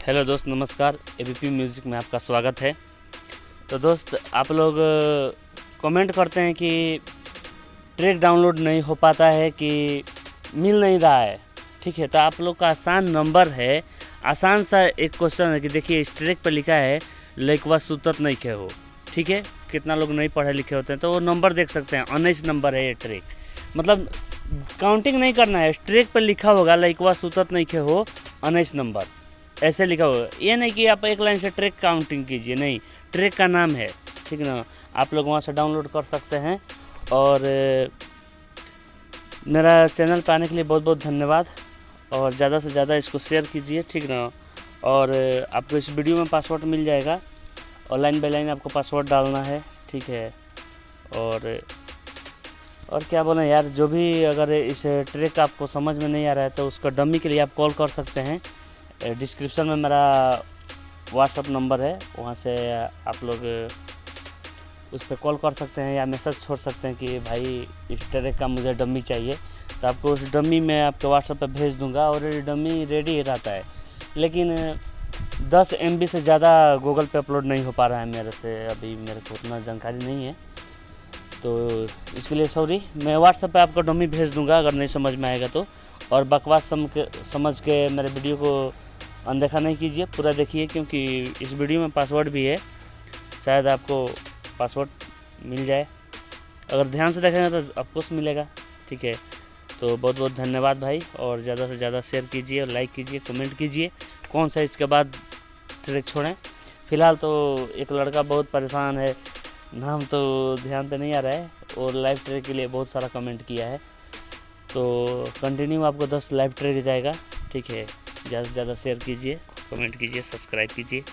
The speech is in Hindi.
हेलो दोस्त, नमस्कार। एबीपी म्यूज़िक में आपका स्वागत है। तो दोस्त, आप लोग कमेंट करते हैं कि ट्रैक डाउनलोड नहीं हो पाता है, कि मिल नहीं रहा है। ठीक है, तो आप लोग का आसान नंबर है, आसान सा एक क्वेश्चन है कि देखिए इस ट्रैक पर लिखा है लइकवा सुतत नहीं खे हो। ठीक है, कितना लोग नहीं पढ़े लिखे होते हैं तो वो नंबर देख सकते हैं। 19 नंबर है ये ट्रैक, मतलब काउंटिंग नहीं करना है। ट्रैक पर लिखा होगा लइकवा सुतत नहीं खे हो 19 नंबर, ऐसे लिखा होगा। ये नहीं कि आप एक लाइन से ट्रैक काउंटिंग कीजिए, नहीं, ट्रैक का नाम है। ठीक ना, आप लोग वहाँ से डाउनलोड कर सकते हैं। और मेरा चैनल पर आने के लिए बहुत बहुत धन्यवाद, और ज़्यादा से ज़्यादा इसको शेयर कीजिए। ठीक ना, और आपको इस वीडियो में पासवर्ड मिल जाएगा, और लाइन बाई लाइन आपको पासवर्ड डालना है। ठीक है, और क्या बोलें यार, जो भी अगर इस ट्रैक आपको समझ में नहीं आ रहा है तो उसका डमी के लिए आप कॉल कर सकते हैं। डिस्क्रिप्शन में मेरा व्हाट्सअप नंबर है, वहाँ से आप लोग उस पर कॉल कर सकते हैं या मैसेज छोड़ सकते हैं कि भाई इस ट्रैक का मुझे डमी चाहिए। तो आपको उस डमी मैं आपके व्हाट्सएप पे भेज दूंगा। और ये डमी रेडी ही रहता है, लेकिन 10 MB से ज़्यादा गूगल पे अपलोड नहीं हो पा रहा है मेरे से, अभी मेरे को उतना जानकारी नहीं है, तो इसके लिए सॉरी। मैं व्हाट्सएप पे आपको डमी भेज दूंगा अगर नहीं समझ में आएगा तो। और बकवास समझ के मेरे वीडियो को अनदेखा नहीं कीजिए, पूरा देखिए, क्योंकि इस वीडियो में पासवर्ड भी है, शायद आपको पासवर्ड मिल जाए। अगर ध्यान से देखेंगे तो ऑफकोर्स मिलेगा। ठीक है, तो बहुत बहुत धन्यवाद भाई, और ज़्यादा से ज़्यादा शेयर कीजिए, और लाइक कीजिए, कमेंट कीजिए कौन सा इसके बाद ट्रैक छोड़ें। फ़िलहाल तो एक लड़का बहुत परेशान है, नाम तो ध्यान पे नहीं आ रहा है, और लाइव ट्रैक के लिए बहुत सारा कमेंट किया है। तो कंटिन्यू आपको 10 लाइव ट्रैक जाएगा। ठीक है, ज़्यादा से ज़्यादा शेयर कीजिए, कमेंट कीजिए, सब्सक्राइब कीजिए।